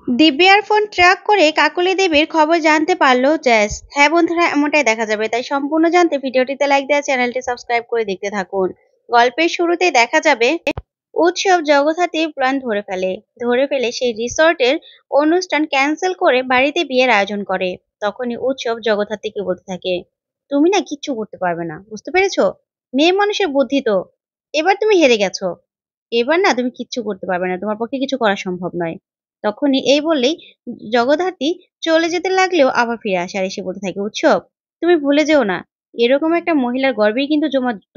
দিব্যার phone track করে কাকলি দেবীর খবর জানতে পারল জ্যাস। হ্যাঁ বন্ধুরা, এমনটাই দেখা যাবে। তাই সম্পূর্ণ জানতে ভিডিওটিতে লাইক দেওয়া, চ্যানেলটি সাবস্ক্রাইব করে দেখতে থাকুন। গল্পের শুরুতেই দেখা যাবে উৎসব জগদ্ধাত্রীর প্ল্যান ধরে ফেলে সেই রিসর্টের অনুষ্ঠান ক্যান্সেল করে বাড়িতে বিয়ের আয়োজন করে। তখনই উৎসব জগদ্ধাত্রীকে বলতে থাকে, তুমি না কিচ্ছু করতে পারবে না, বুঝতে পেরেছো? মেয়ে মানুষের বুদ্ধি তো। এবার তুমি হেরে গেছো। এবার না তুমি কিচ্ছু করতে পারবে না, তোমার পক্ষে কিছু করা সম্ভব নয়। তখনই এই বললেই জগদ্ধাত্রী চলে যেতে লাগলেও আবার ফিরে আসে আর এসে বলতে থাকে, উৎসব তুমি ভুলে যেও না, এরকম একটা মহিলার গর্ভেই কিন্তু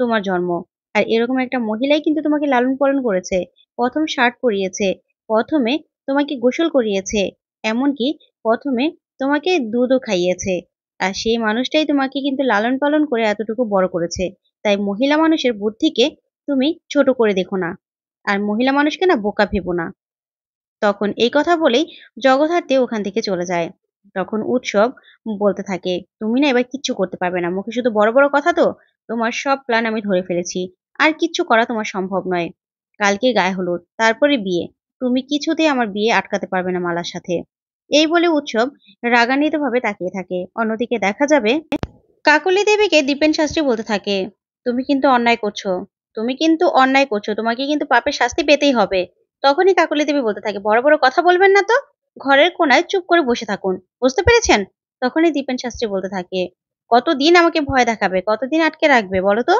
তোমার জন্ম। আর এরকম একটা মহিলাই কিন্তু তোমাকে লালন পালন করেছে, প্রথম শার্ট পরিয়েছে, প্রথমে তোমাকে গোসল করিয়েছে, এমনকি প্রথমে তোমাকে দুধও খাইয়েছে। আর সেই মানুষটাই তোমাকে কিন্তু লালন পালন করে এতটুকু বড় করেছে। তাই মহিলা মানুষের বুদ্ধিকে তুমি ছোট করে দেখো না, আর মহিলা মানুষকে না বোকা ভেবো না। তখন এই কথা বলেই জগদ্ধাত্রী ওখান থেকে চলে যায়। তখন উৎসব বলতে থাকে, তুমি না এবার কিচ্ছু করতে পারবে না, মুখে শুধু বড় বড় কথা তো। তোমার সব প্ল্যান আমি ধরে ফেলেছি, আর কিচ্ছু করা তোমার সম্ভব নয়। কালকে গায়ে হলুদ, তারপরে বিয়ে, তুমি কিছুতেই আমার বিয়ে আটকাতে পারবে না মালার সাথে। এই বলে উৎসব রাগান্বিত ভাবে তাকিয়ে থাকে। অন্যদিকে দেখা যাবে কাকলি দেবীকে দীপেন শাস্ত্রী বলতে থাকে, তুমি কিন্তু অন্যায় করছো, তোমাকে কিন্তু পাপের শাস্তি পেতেই হবে। তখনই কাকলি দেবী বলতে থাকে, বড় বড় কথা বলবেন না তো, ঘরের কোনায় চুপ করে বসে থাকুন, বুঝতে পেরেছেন? তখনই দীপেন শাস্ত্রী বলতে থাকে, কতদিন আমাকে ভয় দেখাবে, কতদিন আটকে রাখবে বলো তো?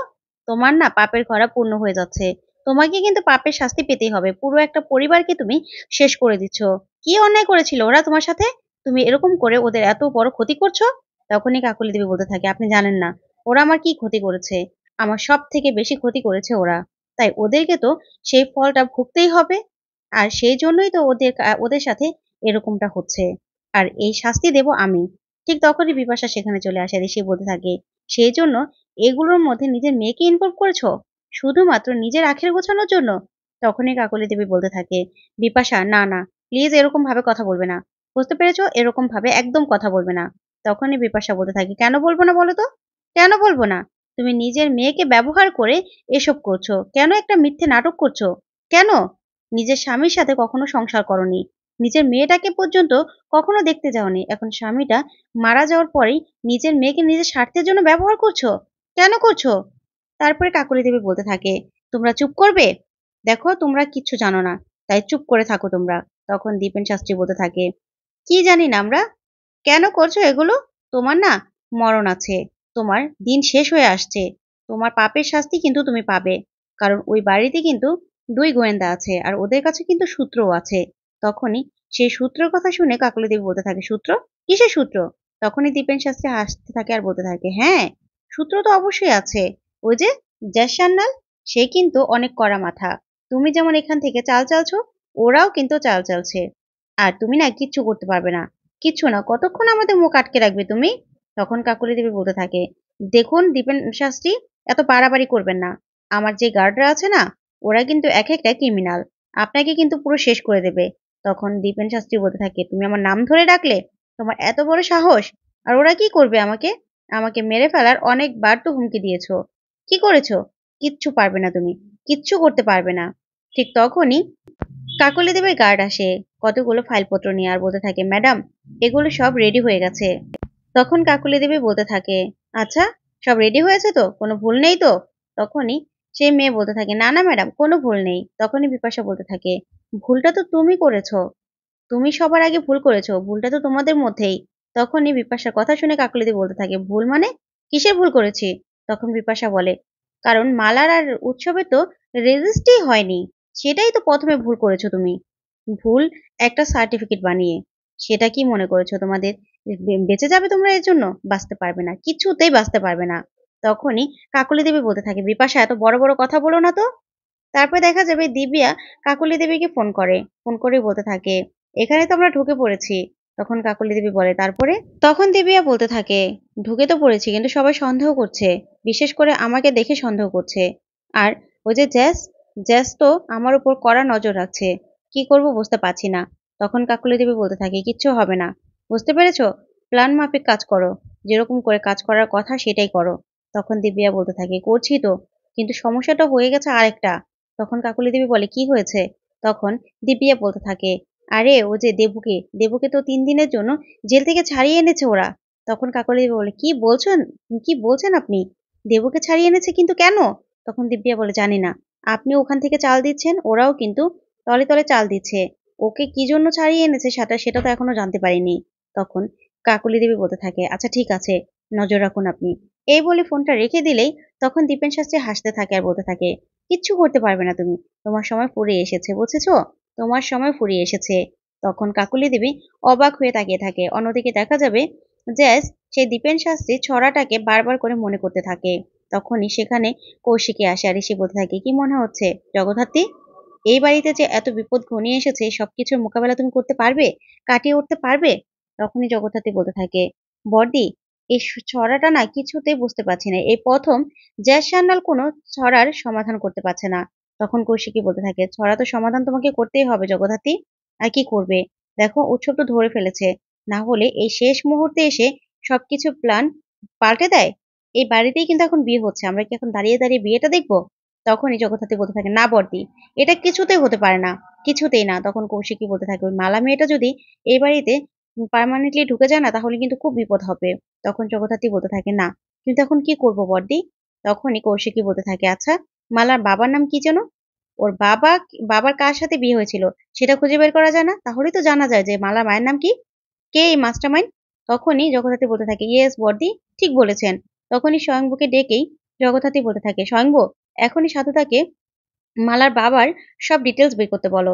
তোমার না পাপের ঘরা পূর্ণ হয়ে যাচ্ছে, তোমাকে কিন্তু পাপের শাস্তি পেতেই হবে। পুরো একটা পরিবারকে তুমি শেষ করে দিচ্ছ। কি অন্যায় করেছিল ওরা তোমার সাথে? তুমি এরকম করে ওদের এত বড় ক্ষতি করছো। তখনই কাকলি দেবী বলতে থাকে, আপনি জানেন না ওরা আমার কি ক্ষতি করেছে। আমার সব থেকে বেশি ক্ষতি করেছে ওরা। তাই ওদেরকে তো সেই ফলটা ভুগতেই হবে। আর সেই জন্যই তো ওদের সাথে এরকমটা হচ্ছে। আর এই শাস্তি দেব আমি। ঠিক তখনই বিপাশা সেখানে চলে আসে আর এসে বলতে থাকে, সেই জন্য এগুলোর মধ্যে নিজের মেয়েকে ইনভলভ করেছো, শুধুমাত্র নিজের আখের গোছানোর জন্য? তখনই কাকলি দেবী বলতে থাকে, বিপাশা না না, প্লিজ এরকম ভাবে কথা বলবে না, বুঝতে পেরেছো? এরকম ভাবে একদম কথা বলবে না। তখনই বিপাশা বলতে থাকে, কেন বলবো না বলো তো? কেন বলবো না? তুমি নিজের মেয়েকে ব্যবহার করে এসব করছো কেন? একটা মিথ্যে নাটক করছো কেন? নিজের স্বামীর সাথে কখনো সংসার করনি, নিজের মেয়েটাকে পর্যন্ত কখনো দেখতে যাওনি, এখন স্বামীটা মারা যাওয়ার পরেই নিজের মেয়েকে নিজের স্বার্থের জন্য ব্যবহার করছো। কেন করছো? তারপরে কাকলি দেবী বলতে থাকে, তোমরা চুপ করবে? দেখো তোমরা কিচ্ছু জানো না, তাই চুপ করে থাকো তোমরা। তখন দীপেন শাস্ত্রী বলতে থাকে, কি জানি না আমরা, কেন করছো এগুলো? তোমার না মরণ আছে, তোমার দিন শেষ হয়ে আসছে, তোমার পাপের শাস্তি কিন্তু তুমি পাবে। কারণ ওই বাড়িতে কিন্তু দুই গোয়েন্দা আছে, আর ওদের কাছে কিন্তু সূত্রও আছে। তখনই সেই সূত্রের কথা শুনে কাকলি দেবী বলতে থাকে, সূত্র? কিসের সূত্র? তখনই দীপেন শাস্ত্রী হাসতে থাকে আর বলতে থাকে, হ্যাঁ, সূত্র তো অবশ্যই আছে। ওই যে জ্যাস সান্যাল, সে কিন্তু অনেক কড়া মাথা। তুমি যেমন এখান থেকে চাল চালছো, ওরাও কিন্তু চাল চালছে। আর তুমি না কিচ্ছু করতে পারবে না, কিচ্ছু না। কতক্ষণ আমাদের মুখ আটকে রাখবে তুমি? তখন কাকলি দেবী বলতে থাকে, দেখুন দীপেন শাস্ত্রী, এত বাড়াবাড়ি করবেন না। আমার যে গার্ডরা আছে না, ওরা কিন্তু এক একটা ক্রিমিনাল, আপনাকে কিন্তু পুরো শেষ করে দেবে। তখন দীপেন শাস্ত্রী বলতে থাকে, তুমি আমার নাম ধরে ডাকলে? তোমার এত বড় সাহস! আর ওরা কি করবে আমাকে? আমাকে মেরে ফেলার অনেকবার তো হুমকি দিয়েছো। কি করেছো? কিচ্ছু পারবে না তুমি, কিচ্ছু করতে পারবে না। ঠিক তখনই কাকলি দেবীর গার্ড আসে কতগুলো ফাইলপত্র নিয়ে আর বলতে থাকে, ম্যাডাম এগুলো সব রেডি হয়ে গেছে। তখন কাকলি দেবী বলতে থাকে, আচ্ছা, সব রেডি হয়েছে তো, কোনো ভুল নেই তো? তখনই সেই মেয়ে বলতে থাকে, না না ম্যাডাম, কোনো ভুল নেই। তখনই বিপাশা বলতে থাকে, ভুলটা তো তুমি করেছো, তুমি সবার আগে ভুল করেছো, ভুলটা তো তোমাদের মধ্যেই। তখনই বিপাশার কথা শুনে কাকলি দেবী বলতে থাকে, ভুল মানে? কিসের ভুল করেছি? তখন বিপাশা বলে, কারণ মালার আর উৎসবে তো রেজিস্ট্রি হয়নি, সেটাই তো প্রথমে ভুল করেছো তুমি। ভুল একটা সার্টিফিকেট বানিয়ে। সেটা কি মনে করেছো তোমাদের বেঁচে যাবে তোমরা এর জন্য? বাঁচতে পারবে না, কিছুতেই বাঁচতে পারবে না। তখনই কাকলি দেবী বলতে থাকে, বিপাশা এত বড় বড় কথা বলো না তো। তারপর দেখা যাবে দিব্যা কাকলি দেবীকে ফোন করে বলতে থাকে, এখানে তো আমরা ঢুকে পড়েছি। তখন কাকলি দেবী বলে, তারপরে? তখন দিব্যা বলতে থাকে, ঢুকে তো পড়েছি, কিন্তু সবাই সন্দেহ করছে, বিশেষ করে আমাকে দেখে সন্দেহ করছে। আর ওই যে জ্যাস, জ্যাস তো আমার উপর কড়া নজর রাখছে, কি করব বুঝতে পারছি না। তখন কাকলি দেবী বলতে থাকে, কিচ্ছু হবে না, বুঝতে পেরেছো? প্ল্যান মাফিক কাজ করো, যেরকম করে কাজ করার কথা সেটাই করো। তখন দিব্যা বলতে থাকে, করছি তো, কিন্তু সমস্যাটা হয়ে গেছে আরেকটা। তখন কাকলি দেবী বলে, কি হয়েছে? তখন দিব্যা বলতে থাকে, আরে ও যে দেবুকে, দেবুকে তো 3 দিনের জন্য জেল থেকে ছাড়িয়ে এনেছে ওরা। তখন কাকলি দেবী বলে, কি বলছেন, কি বলছেন আপনি? দেবুকে ছাড়িয়ে এনেছে কিন্তু কেন? তখন দিব্যা বলে, জানি না। আপনি ওখান থেকে চাল দিচ্ছেন, ওরাও কিন্তু তলে তলে চাল দিচ্ছে। ওকে কি জন্য ছাড়িয়ে এনেছে সেটা তো এখনো জানতে পারিনি। তখন কাকলি দেবী বলতে থাকে, আচ্ছা ঠিক আছে, নজর রাখুন আপনি। এই বলে ফোনটা রেখে দিলেই তখন দীপেন শাস্ত্রী হাসতে থাকে আর বলতে থাকে, কিচ্ছু করতে পারবে না তুমি। তোমার সময় ফুরিয়ে এসেছে, বুঝেছো? তোমার সময় ফুরিয়ে এসেছে। তখন কাকলি দেবী অবাক হয়ে তাকিয়ে থাকে। অন্যদিকে দেখা যাবে জ্যাস সেই দীপেন শাস্ত্রী ছড়াটাকে বারবার করে মনে করতে থাকে। তখনই সেখানে কৌশিকী আসে আর এসে বলতে থাকে, কি মনে হচ্ছে জগদ্ধাত্রী? এই বাড়িতে যে এত বিপদ ঘনিয়ে এসেছে, সবকিছুর মোকাবেলা তুমি করতে পারবে? কাটিয়ে উঠতে পারবে? তখনই জগদ্ধাত্রী বলতে থাকে, বড়দি, এই ছড়াটা না কিছুতেই বুঝতে পারছি না। এই প্রথম জ্যাস সান্যাল কোনো ছড়ার সমাধান করতে পারছে না। তখন কৌশিকী বলতে থাকে, ছড়া তো সমাধান তোমাকে করতেই হবে জগদ্ধাত্রী। আর কি করবে? দেখো উৎসব তো ধরে ফেলেছে, না হলে এই শেষ মুহূর্তে এসে সবকিছু প্ল্যান পাল্টে দেয়। এই বাড়িতেই কিন্তু এখন বিয়ে হচ্ছে, আমরা কি এখন দাঁড়িয়ে দাঁড়িয়ে বিয়েটা দেখবো? তখনই জগদ্ধাত্রী বলতে থাকে, না বড়দি, এটা কিছুতেই হতে পারে না, কিছুতেই না। তখন কৌশিকী বলতে থাকে, ওই মালা মেয়েটা যদি এই বাড়িতে পার্মানেন্টলি ঢুকে যায় না, তাহলে কিন্তু খুব বিপদ হবে। তখন জগদ্ধাত্রী বলতে থাকে, না, কিন্তু এখন কি করবো বড়দি? তখনই কৌশিকী বলতে থাকে, আচ্ছা মালার বাবার নাম কি যেন? ওর বাবার কার সাথে বিয়ে হয়েছিল সেটা খুঁজে বের করা যায় না? তাহলেই তো জানা যায় যে মালার মায়ের নাম কি, কে এই মাস্টারমাইন্ড। তখনই জগদ্ধাত্রী বলতে থাকে, ইয়েস বড়দি, ঠিক বলেছেন। তখনই স্বয়ংভূকে ডেকেই জগদ্ধাত্রী বলতে থাকে, স্বয়ংভূ, এখনই সাধুতাকে মালার বাবার সব ডিটেলস বের করতে বলো।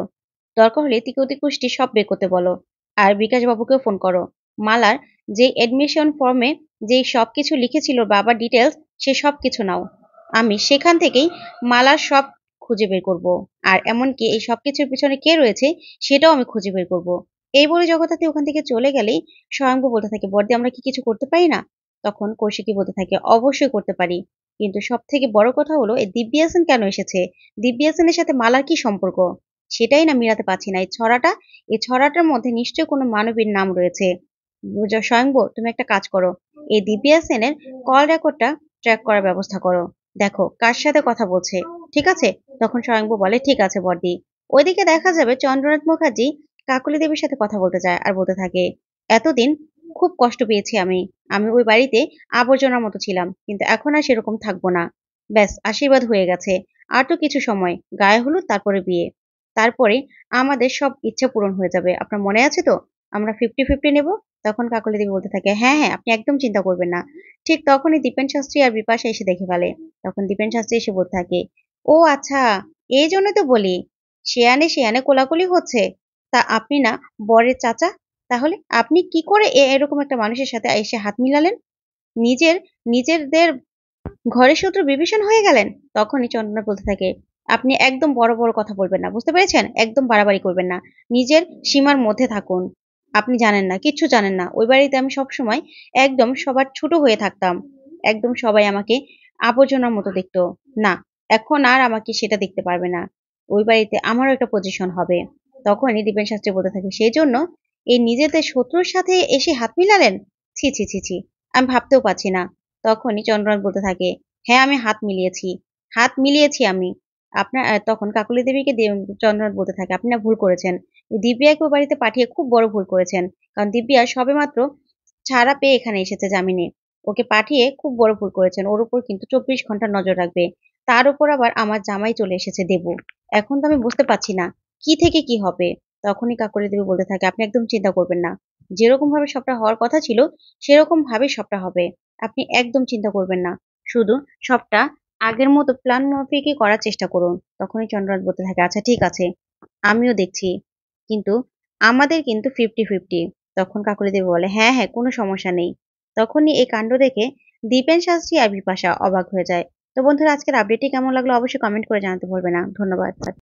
দরকার হলে তিকতি কুষ্টি সব বের করতে বলো। আর বিকাশ বাবুকেও ফোন করো। মালার যে এডমিশন ফর্মে যেই সবকিছু লিখেছিল বাবার ডিটেলস, সে সবকিছু নাও। আমি সেখান থেকেই মালার সব খুঁজে বের করব। আর এমনকি এই সবকিছুর পিছনে কে রয়েছে সেটাও আমি খুঁজে বের করব। এই বলে জগদ্ধাত্রী ওখান থেকে চলে গেলেই স্বয়ংভূ বলতে থাকে, বড়দি, আমরা কি কিছু করতে পারি না? তখন কৌশিকী বলতে থাকে, অবশ্যই করতে পারি, কিন্তু সব থেকে বড় কথা হলো এই দিব্যা সেন কেন এসেছে? দিব্যা সেনের সাথে মালার কি সম্পর্ক? সেটাই না মিলাতে পারছি না। এই ছড়াটার মধ্যে নিশ্চয়ই কোনো মানবীর নাম রয়েছে। স্বয়ংভূ, তুমি একটা কাজ করো, এই দিব্যা সেনের কল রেকর্ডটা ট্র্যাক করার ব্যবস্থা করো। দেখো কার সাথে কথা বলছে, ঠিক আছে? তখন স্বয়ংভূ বলে, ঠিক আছে বড়দি। ওইদিকে দেখা যাবে চন্দ্রনাথ মুখার্জি কাকলি দেবীর সাথে কথা বলতে যায় আর বলতে থাকে, এতদিন খুব কষ্ট পেয়েছি আমি। আমি ওই বাড়িতে আবর্জনার মতো ছিলাম, কিন্তু এখন আর সেরকম থাকবো না। ব্যাস আশীর্বাদ হয়ে গেছে। আর তো কিছু সময়, গায়ে হলুদ, তারপরে বিয়ে। তারপরে আমাদের সব ইচ্ছা পূরণ হয়ে যাবে। আপনার মনে আছে তো? আমরা 50-50 নেব। তখন কাকলি দেবী বলতে থাকে, হ্যাঁ হ্যাঁ, আপনি একদম চিন্তা করবেন না। ঠিক তখনই দীপেন শাস্ত্রী আর বিপাশা এসে দেখে ফেলে। তখন দীপেন শাস্ত্রী এসে বলতে থাকে, ও আচ্ছা, এই জন্য তো বলি শেয়ানে শেয়ানে কোলাকুলি হচ্ছে। তা আপনি না বরের চাচা? তাহলে আপনি কি করে এরকম একটা মানুষের সাথে এসে হাত মিলালেন? নিজের নিজেদের ঘরের শত্রু বিভীষণ হয়ে গেলেন। তখনই চন্দ্রনাথ বলতে থাকে, আপনি একদম বড় বড় কথা বলবেন না, বুঝতে পেরেছেন? একদম বাড়াবাড়ি করবেন না। নিজের সীমার মধ্যে থাকুন। আপনি জানেন না, কিচ্ছু জানেন না। ওই বাড়িতে আমি সবসময় একদম সবার ছোট হয়ে থাকতাম। একদম সবাই আমাকে আবর্জনার মতো দেখতো। না, এখন আর আমাকে সেটা দেখতে পারবে না। ওই বাড়িতে আমারও একটা পজিশন হবে। তখনই দীপেন শাস্ত্রী বলতে থাকে, সেই জন্য এই নিজেদের শত্রুর সাথে এসে হাত মিলালেন? ছি ছি ছি ছি, আমি ভাবতেও পারছি না। তখনই চন্দ্রনাথ বলতে থাকে, হ্যাঁ আমি হাত মিলিয়েছি, হাত মিলিয়েছি আমি। আপনার তখন কাকলি দেবীকে চন্দ্রনাথ বলতে থাকে, আপনি না ভুল করেছেন। দিব্যাকে ও বাড়িতে পাঠিয়ে খুব বড় ভুল করেছেন। কারণ দিব্যা সবেমাত্র ছাড়া পেয়ে এখানে এসেছে জামিনে। ওকে পাঠিয়ে খুব বড় ভুল করেছেন। ওর উপর কিন্তু 24 ঘন্টা নজর রাখবে। তার উপর আবার আমার জামাই চলে এসেছে দেবু। এখন তো আমি বুঝতে পারছি না কি থেকে কি হবে। তখনই কাকলি দেবী বলতে থাকে, আপনি একদম চিন্তা করবেন না। যেরকম ভাবে সবটা হওয়ার কথা ছিল সেরকম ভাবে সবটা হবে। আপনি একদম চিন্তা করবেন না। শুধু সবটা আগের মতো প্ল্যান মাফিকই করার চেষ্টা করুন। তখনই চন্দ্রনাথ বলতে থাকে, আচ্ছা ঠিক আছে, আমিও দেখছি, কিন্তু আমাদের কিন্তু 50-50। তখন কাকলি দেবী বলে, হ্যাঁ হ্যাঁ, কোনো সমস্যা নেই। তখনই এই কাণ্ড দেখে দীপেন শাস্ত্রী আর বিপাশা অবাক হয়ে যায়। তো বন্ধুরা, আজকের আপডেটটি কেমন লাগলো অবশ্যই কমেন্ট করে জানাতে ভুলবে না। ধন্যবাদ।